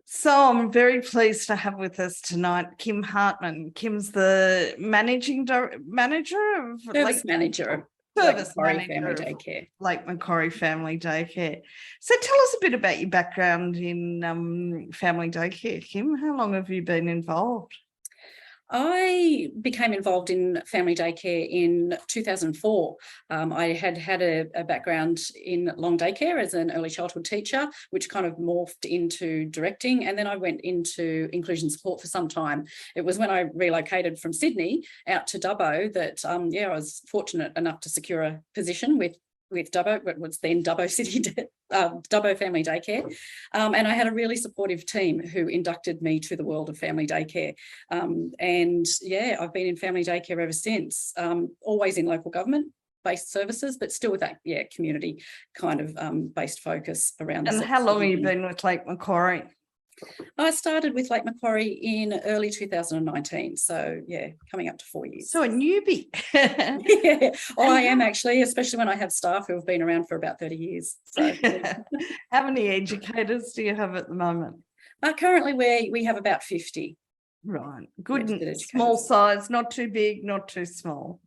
So I'm very pleased to have with us tonight Kim Hartmann. Kim's the manager of Service manager of Macquarie Family Day Care. Macquarie Family Day Care. So tell us a bit about your background in family day care, Kim. How long have you been involved? I became involved in family day care in 2004. I had a background in long day care as an early childhood teacher, which kind of morphed into directing. And then I went into inclusion support for some time. It was when I relocated from Sydney out to Dubbo that, I was fortunate enough to secure a position with Dubbo, what was then Dubbo City, Dubbo Family Day Care. And I had a really supportive team who inducted me to the world of family day care. And I've been in family day care ever since, always in local government based services, but still with that community kind of based focus around. And how long have you been with Macquarie? I started with Macquarie in early 2019. So coming up to 4 years. So a newbie. I am actually, especially when I have staff who have been around for about 30 years. So how many educators do you have at the moment? Currently we have about 50. Right, good, small size, not too big, not too small.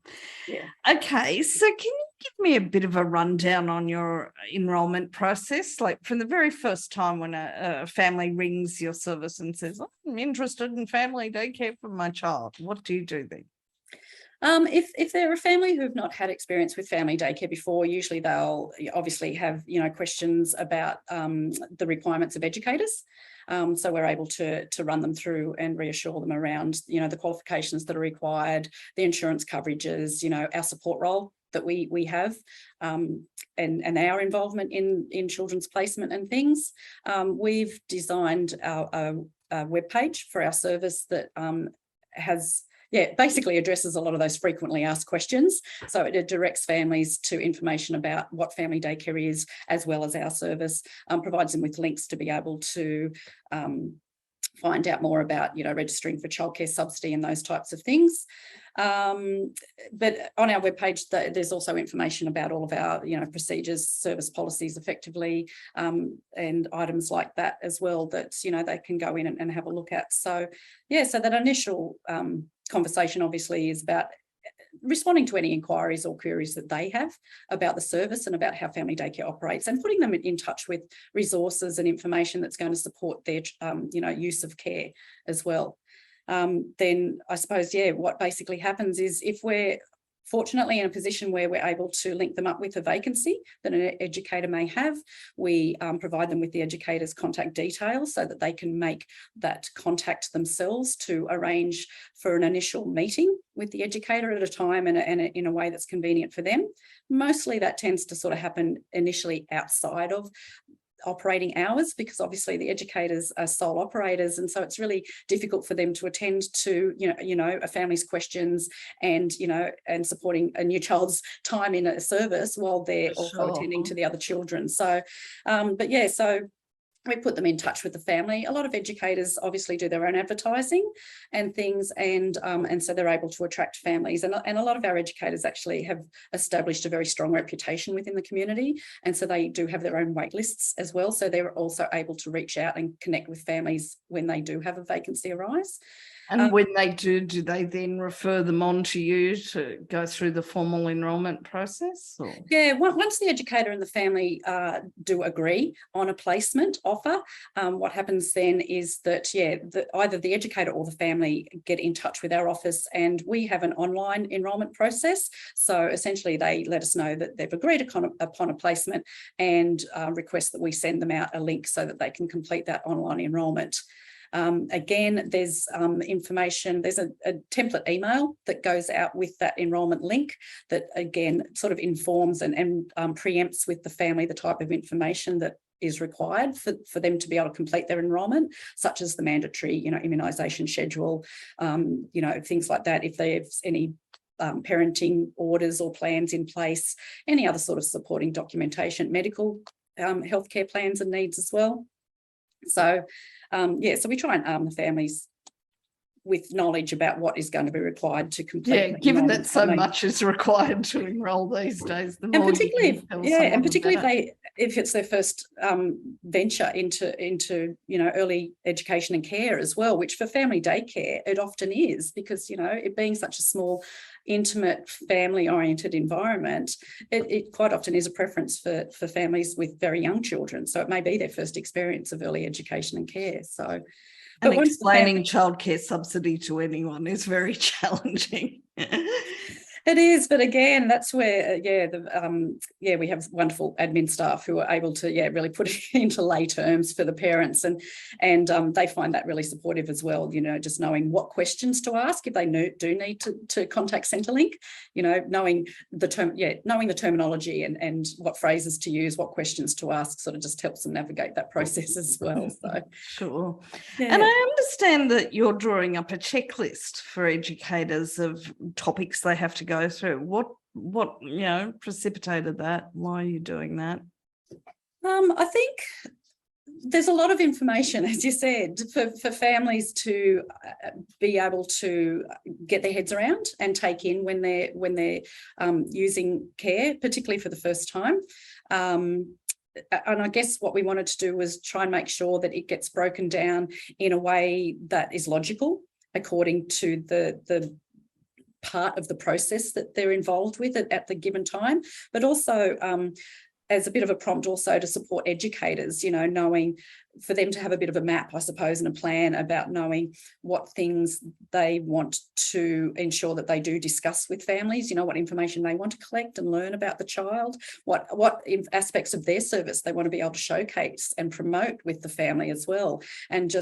Yeah. Okay, so can you give me a bit of a rundown on your enrolment process? Like from the very first time when a family rings your service and says, oh, I'm interested in family day care for my child, what do you do then? If they're a family who've not had experience with family daycare before, usually they'll obviously have questions about the requirements of educators. So we're able to run them through and reassure them around the qualifications that are required, the insurance coverages, our support role that we have, and our involvement in children's placement and things. We've designed a webpage for our service that has basically addresses a lot of those frequently asked questions. So it directs families to information about what family daycare is, as well as our service, provides them with links to be able to find out more about, registering for childcare subsidy and those types of things. But on our webpage, there's also information about all of our, procedures, service policies effectively, and items like that as well that, they can go in and have a look at. So, so that initial conversation obviously is about responding to any inquiries or queries that they have about the service and about how family daycare operates, and putting them in touch with resources and information that's going to support their use of care as well. Then I suppose what basically happens is, if we're fortunately in a position where we're able to link them up with a vacancy that an educator may have, we provide them with the educator's contact details so that they can make that contact themselves to arrange for an initial meeting with the educator at a time and in a way that's convenient for them. Mostly that tends to sort of happen initially outside of operating hours, because obviously the educators are sole operators, and so it's really difficult for them to attend to a family's questions and and supporting a new child's time in a service while they're also attending to the other children. So so we put them in touch with the family. A lot of educators obviously do their own advertising and things, and so they're able to attract families. And a lot of our educators actually have established a very strong reputation within the community, and so they do have their own wait lists as well. So they're also able to reach out and connect with families when they do have a vacancy arise. And when they do they then refer them on to you to go through the formal enrolment process? Or? Yeah, once the educator and the family do agree on a placement offer, what happens then is that, either the educator or the family get in touch with our office, and we have an online enrolment process. So essentially they let us know that they've agreed upon a placement, and request that we send them out a link so that they can complete that online enrolment. Again, there's information, there's a template email that goes out with that enrolment link that again sort of informs and preempts with the family the type of information that is required for them to be able to complete their enrolment, such as the mandatory, immunisation schedule, things like that. If there's any parenting orders or plans in place, any other sort of supporting documentation, medical healthcare plans and needs as well. So so we try and arm the families with knowledge about what is going to be required to complete. Yeah, given enrolment. that so much is required to enroll these days, the more you can tell someone, and particularly the if it's their first venture into early education and care as well, which for family daycare it often is, because it being such a small, intimate, family-oriented environment, it quite often is a preference for families with very young children. So it may be their first experience of early education and care. So. And explaining childcare subsidy to anyone is very challenging. It is, but again, that's where we have wonderful admin staff who are able to really put it into lay terms for the parents, and they find that really supportive as well. Just knowing what questions to ask if they do need to contact Centrelink. Knowing the terminology and what phrases to use, what questions to ask, sort of just helps them navigate that process as well. So sure. Yeah. And I understand that you're drawing up a checklist for educators of topics they have to go through. What precipitated that? Why are you doing that? I think there's a lot of information, as you said, for families to be able to get their heads around and take in when they're using care, particularly for the first time. And I guess what we wanted to do was try and make sure that it gets broken down in a way that is logical according to the part of the process that they're involved with at the given time, but also as a bit of a prompt also to support educators, knowing, for them to have a bit of a map, I suppose, and a plan about knowing what things they want to ensure that they do discuss with families, what information they want to collect and learn about the child, what aspects of their service they want to be able to showcase and promote with the family as well. And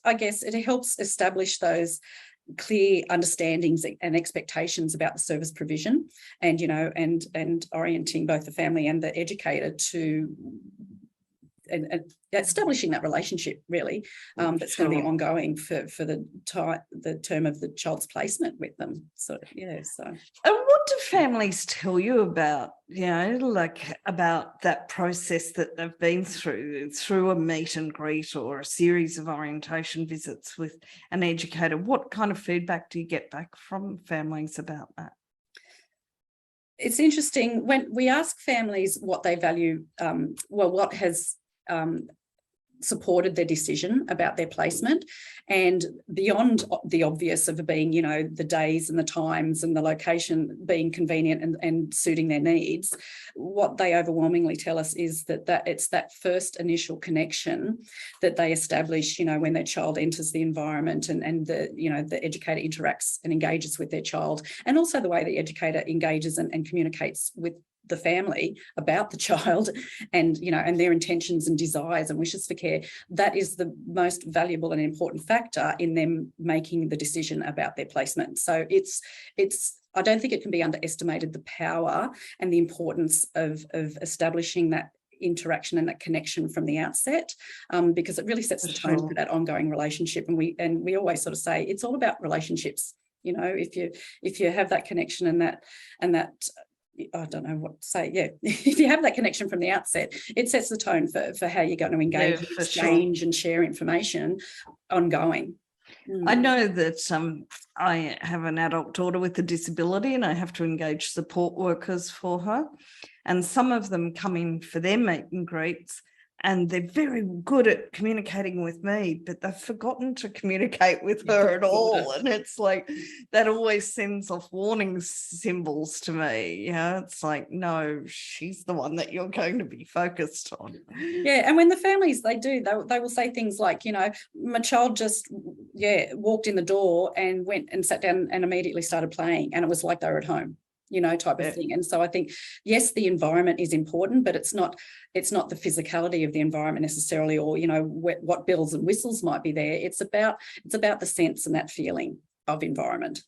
I guess it helps establish those clear understandings and expectations about the service provision, and and orienting both the family and the educator to and establishing that relationship really that's going to be ongoing for the term of the child's placement with them. So And what do families tell you about about that process that they've been through a meet and greet or a series of orientation visits with an educator? What kind of feedback do you get back from families about that? It's interesting when we ask families what they value, what has supported their decision about their placement, and beyond the obvious of being, the days and the times and the location being convenient and suiting their needs, what they overwhelmingly tell us is that it's that first initial connection that they establish, when their child enters the environment and the educator interacts and engages with their child, and also the way the educator engages and communicates with the family about the child and their intentions and desires and wishes for care. That is the most valuable and important factor in them making the decision about their placement. So I don't think it can be underestimated, the power and the importance of establishing that interaction and that connection from the outset, because it really sets the tone for that ongoing relationship. And we always sort of say it's all about relationships. If you have that connection and that I don't know what to say. Yeah, if you have that connection from the outset, it sets the tone for how you're going to engage, exchange, and share information ongoing. I know that I have an adult daughter with a disability, and I have to engage support workers for her. And some of them come in for their meet and greets, and they're very good at communicating with me, but they've forgotten to communicate with her at all. And it's like, that always sends off warning symbols to me. It's like, no, she's the one that you're going to be focused on. Yeah, and when the families, they will say things like, my child just, walked in the door and went and sat down and immediately started playing, and it was like they were at home. Type of thing. And so I think, yes, the environment is important, but it's not the physicality of the environment necessarily, or what bells and whistles might be there. It's about the sense and that feeling of environment,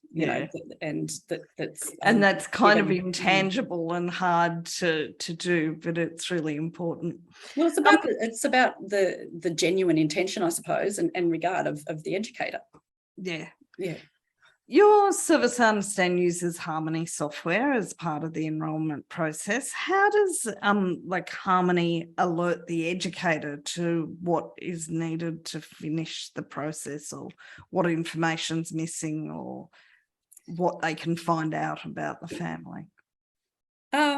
and that's kind of intangible and hard to do, but it's really important. Well, it's about the genuine intention, I suppose, and regard of the educator. Yeah. Your service, I understand, uses Harmony software as part of the enrolment process. How does Harmony alert the educator to what is needed to finish the process, or what information's missing, or what they can find out about the family?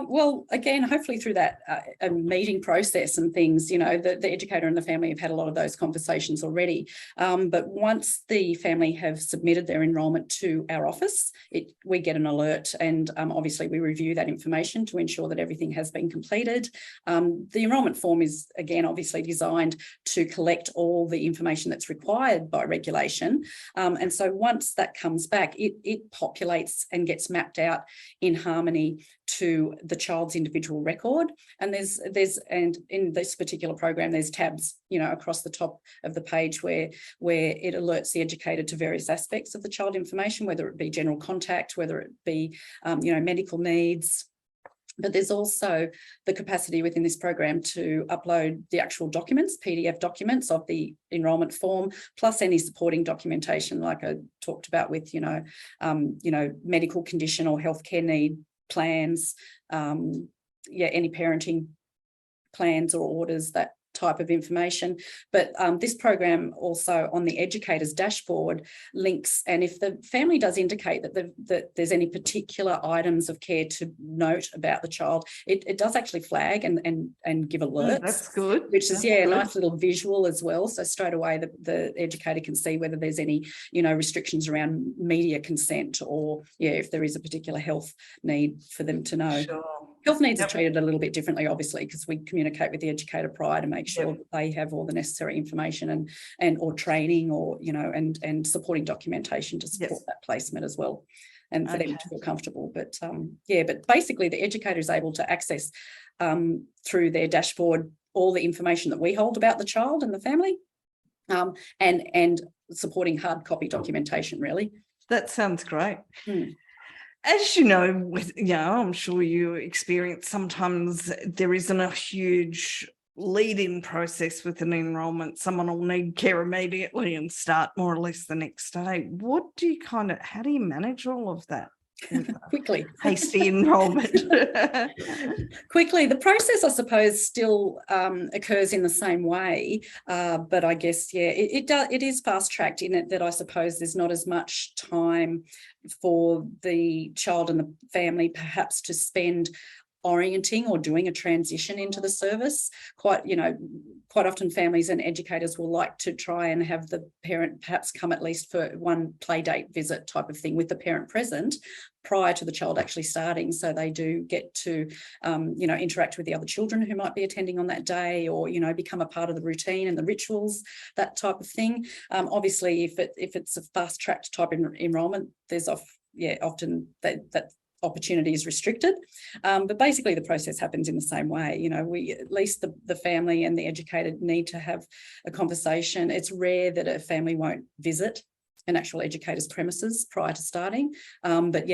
Well, again, hopefully through that a meeting process and things, the educator and the family have had a lot of those conversations already. But once the family have submitted their enrolment to our office, we get an alert, and obviously we review that information to ensure that everything has been completed. The enrolment form is, again, obviously designed to collect all the information that's required by regulation. And so once that comes back, it populates and gets mapped out in Harmony to the child's individual record. And and in this particular program, there's tabs, across the top of the page where it alerts the educator to various aspects of the child information, whether it be general contact, whether it be, medical needs. But there's also the capacity within this program to upload the actual documents, PDF documents of the enrolment form, plus any supporting documentation, like I talked about with, medical condition or healthcare need plans, any parenting plans or orders, that type of information. But this program also on the educator's dashboard links, and if the family does indicate that there's any particular items of care to note about the child, it does actually flag and give alerts. That's good. Which is a nice little visual as well. So straight away the educator can see whether there's any restrictions around media consent, or if there is a particular health need for them to know. Sure. Health needs are treated a little bit differently, obviously, because we communicate with the educator prior to make sure that they have all the necessary information and or training, or and supporting documentation to support that placement as well, and for them to feel comfortable. But but basically the educator is able to access through their dashboard all the information that we hold about the child and the family, and supporting hard copy documentation, really. That sounds great. As you know, I'm sure you experience sometimes there isn't a huge lead-in process with an enrolment. Someone will need care immediately and start more or less the next day. How do you manage all of that? Quickly. Hasty enrolment. Quickly. The process, I suppose, still occurs in the same way, but I guess, it is fast-tracked in it that I suppose there's not as much time for the child and the family perhaps to spend orienting or doing a transition into the service. Quite often families and educators will like to try and have the parent perhaps come at least for one play date visit type of thing with the parent present prior to the child actually starting, so they do get to interact with the other children who might be attending on that day, or become a part of the routine and the rituals, that type of thing. Obviously if it's a fast-tracked type of enrolment, there's often that opportunity is restricted, but basically the process happens in the same way. We, at least the family and the educator, need to have a conversation. It's rare that a family won't visit an actual educator's premises prior to starting, but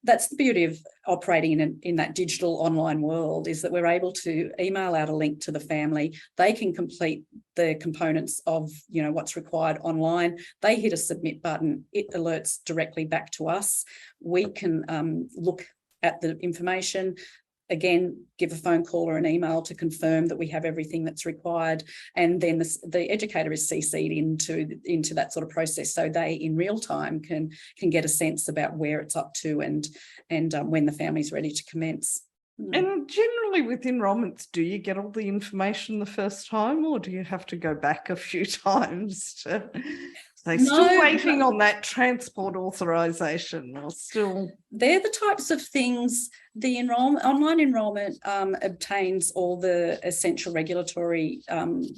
that's the beauty of operating in that digital online world, is that we're able to email out a link to the family. They can complete the components of what's required online. They hit a submit button, it alerts directly back to us. We can look at the information, again, give a phone call or an email to confirm that we have everything that's required, and then the educator is CC'd into that sort of process, so they in real time can get a sense about where it's up to and when the family's ready to commence. And generally with enrolments, do you get all the information the first time, or do you have to go back a few times to still waiting on that transport authorisation, or still? They're the types of things. The online enrolment obtains all the essential regulatory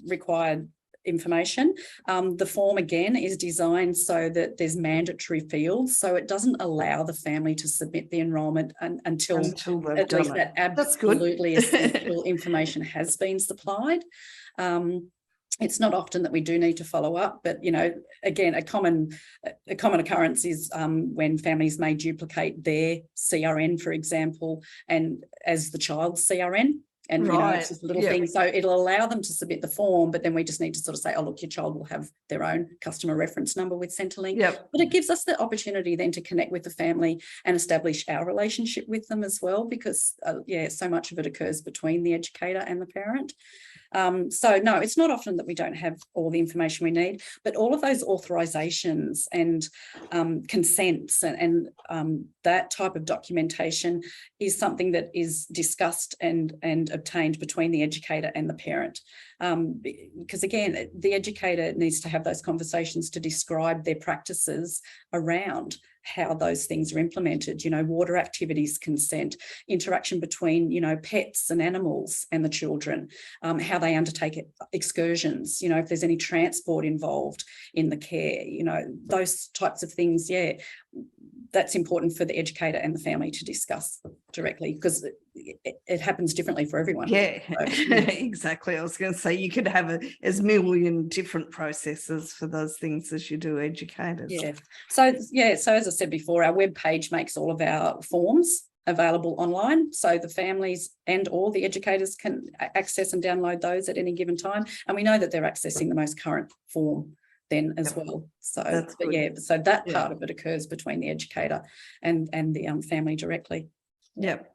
required information. The form, again, is designed so that there's mandatory fields, so it doesn't allow the family to submit the enrolment until at least that absolutely essential information has been supplied. It's not often that we do need to follow up, but again, a common occurrence is when families may duplicate their CRN, for example, and as the child's CRN. And, you know, it's Right. just a little Yeah. thing. So it'll allow them to submit the form, but then we just need to sort of say, oh, look, your child will have their own customer reference number with Centrelink. Yep. But it gives us the opportunity then to connect with the family and establish our relationship with them as well, because, so much of it occurs between the educator and the parent. So no, it's not often that we don't have all the information we need, but all of those authorizations and consents and that type of documentation is something that is discussed and obtained between the educator and the parent. Because again, the educator needs to have those conversations to describe their practices around how those things are implemented, you know, water activities consent, interaction between, you know, pets and animals and the children, how they undertake excursions, you know, if there's any transport involved in the care, you know, those types of things. Yeah, that's important for the educator and the family to discuss directly, because it happens differently for everyone. Yeah, So, exactly. I was going to say you could have as million different processes for those things as you do educators. yeah. So as I said before, our webpage makes all of our forms available online, so the families and or the educators can access and download those at any given time, and we know that they're accessing the most current form then as well. So so that part of it occurs between the educator and the family directly. Yep.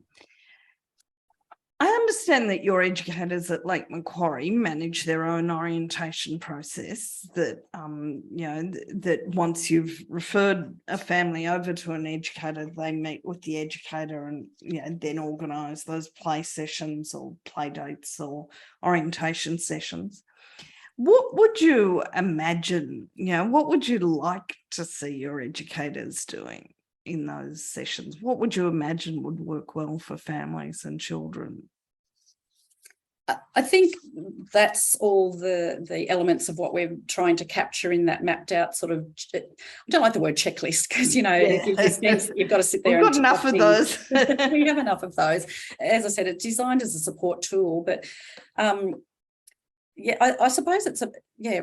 I understand that your educators at Lake Macquarie manage their own orientation process, that you know, that once you've referred a family over to an educator, they meet with the educator and, you know, then organise those play sessions or play dates or orientation sessions. What would you imagine, you know, what would you like to see your educators doing in those sessions? What would you imagine would work well for families and children? I think that's all the elements of what we're trying to capture in that mapped out sort of, I don't like the word checklist, because, you know, it gives you you've got to sit there. We've got enough of those. We have enough of those. As I said, it's designed as a support tool, but I suppose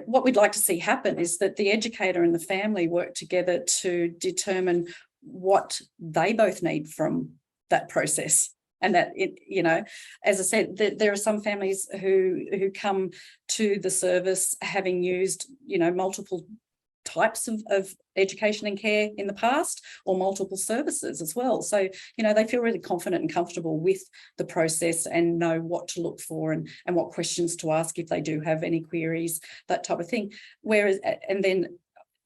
what we'd like to see happen is that the educator and the family work together to determine what they both need from that process. And that you know, as I said, there are some families who come to the service having used, you know, multiple types of education and care in the past, or multiple services as well. So, you know, they feel really confident and comfortable with the process and know what to look for and what questions to ask if they do have any queries, that type of thing. Whereas, and then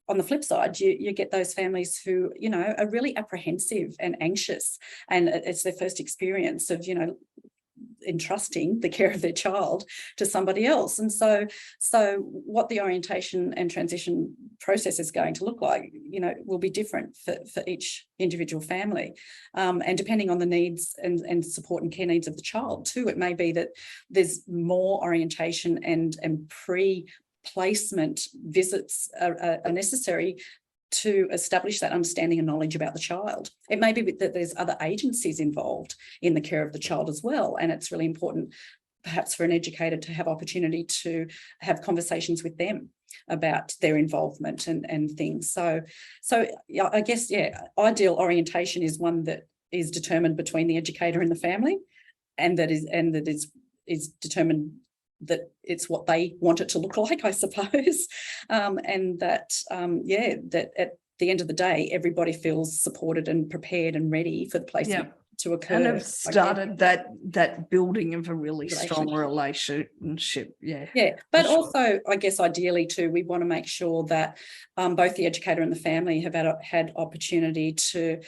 on the flip side, you get those families who, you know, are really apprehensive and anxious, and it's their first experience of, you know, entrusting the care of their child to somebody else. And so what the orientation and transition process is going to look like, you know, will be different for each individual family, and depending on the needs and support and care needs of the child too. It may be that there's more orientation and pre-placement visits are necessary to establish that understanding and knowledge about the child. It may be that there's other agencies involved in the care of the child as well, and it's really important perhaps for an educator to have opportunity to have conversations with them about their involvement and things. So yeah, I guess, ideal orientation is one that is determined between the educator and the family, and that is determined that it's what they want it to look like, I suppose. And that, that at the end of the day, everybody feels supported and prepared and ready for the placement to occur. And have started that building of a really strong relationship. Yeah. But also, I guess, ideally too, we want to make sure that both the educator and the family have had opportunity to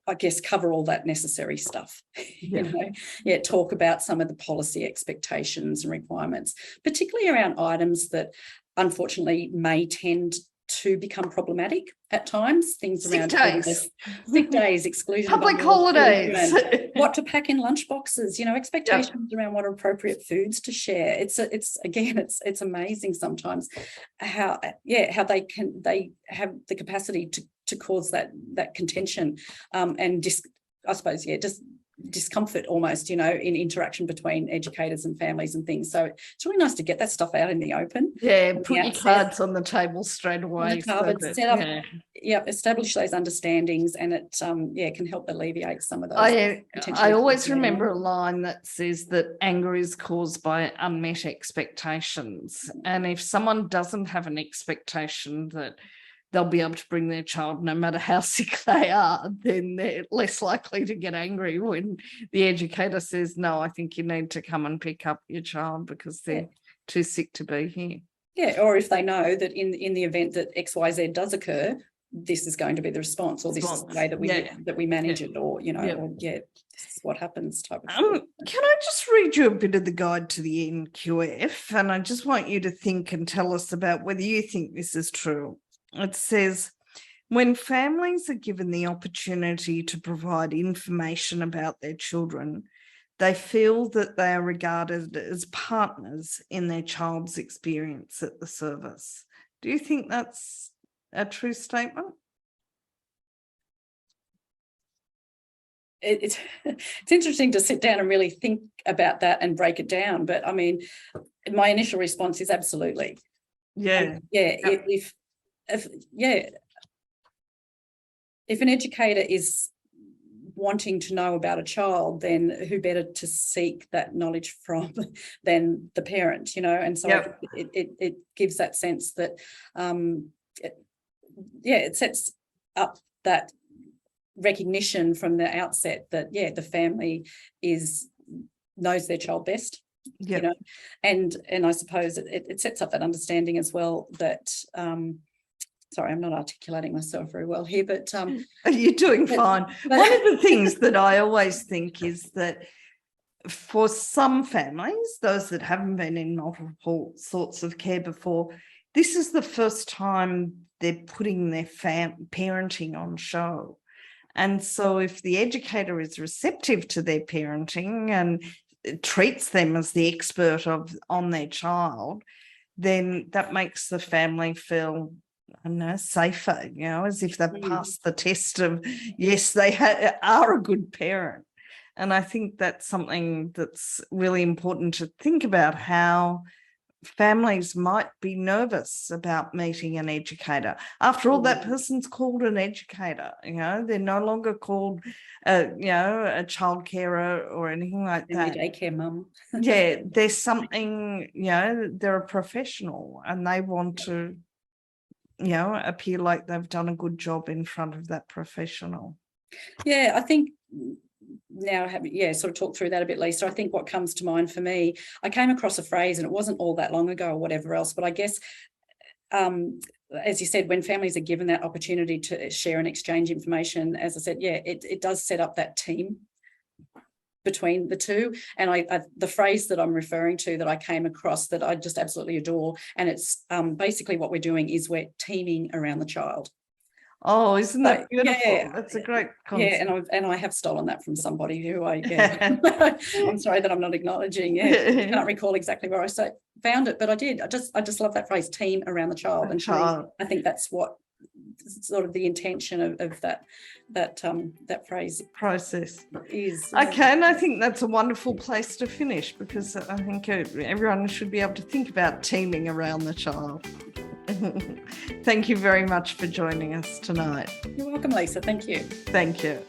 I guess cover all that necessary stuff. You know, talk about some of the policy expectations and requirements, particularly around items that unfortunately may tend to become problematic at times. Things around sick days, exclusion, public holidays, what to pack in lunch boxes, you know, expectations around what are appropriate foods to share. It's amazing sometimes how they have the capacity to cause that contention, and just I suppose just discomfort almost, in interaction between educators and families and things. So it's really nice to get that stuff out in the open. Yeah, put your cards on the table straight away. Establish those understandings, and it can help alleviate some of those. I always remember a line that says that anger is caused by unmet expectations. And if someone doesn't have an expectation that they'll be able to bring their child no matter how sick they are, then they're less likely to get angry when the educator says, no, I think you need to come and pick up your child because they're too sick to be here. Yeah, or if they know that in the event that XYZ does occur, this is going to be the response, or this is the way that we manage it, or this is what happens type of thing. Can I just read you a bit of the guide to the NQF? And I just want you to think and tell us about whether you think this is true. It says, when families are given the opportunity to provide information about their children, they feel that they are regarded as partners in their child's experience at the service. Do you think that's a true statement? It's interesting to sit down and really think about that and break it down. But I mean, my initial response is absolutely. If an educator is wanting to know about a child, then who better to seek that knowledge from than the parent, and so it gives that sense that it sets up that recognition from the outset that the family knows their child best. And I suppose it sets up that understanding as well that sorry, I'm not articulating myself very well here, but you're doing fine. One of the things that I always think is that for some families, those that haven't been in multiple sorts of care before, this is the first time they're putting their parenting on show. And so if the educator is receptive to their parenting and treats them as the expert on their child, then that makes the family feel, I don't know, safer, as if they've passed the test of, yes, they are a good parent. And I think that's something that's really important to think about, how families might be nervous about meeting an educator. After all, that person's called an educator, they're no longer called, a child carer or anything like that. Daycare mum. There's something, they're a professional and they want to, appear like they've done a good job in front of that professional. I think now sort of talk through that a bit, Lisa. I think what comes to mind for me, I came across a phrase, and it wasn't all that long ago or whatever else, but I guess as you said, when families are given that opportunity to share and exchange information, as I said, it does set up that team between the two. And I the phrase that I'm referring to that I came across that I just absolutely adore, and it's basically what we're doing is we're teaming around the child. Oh, isn't that beautiful? That's a great concept. And I have stolen that from somebody who I'm sorry that I'm not acknowledging. I can't recall exactly where I found it, but I did. I just love that phrase, team around the child. I think that's what sort of the intention of that phrase process is. Okay, and I think that's a wonderful place to finish, because I think everyone should be able to think about teaming around the child. Thank you very much for joining us tonight. You're welcome, Lisa. Thank you. Thank you.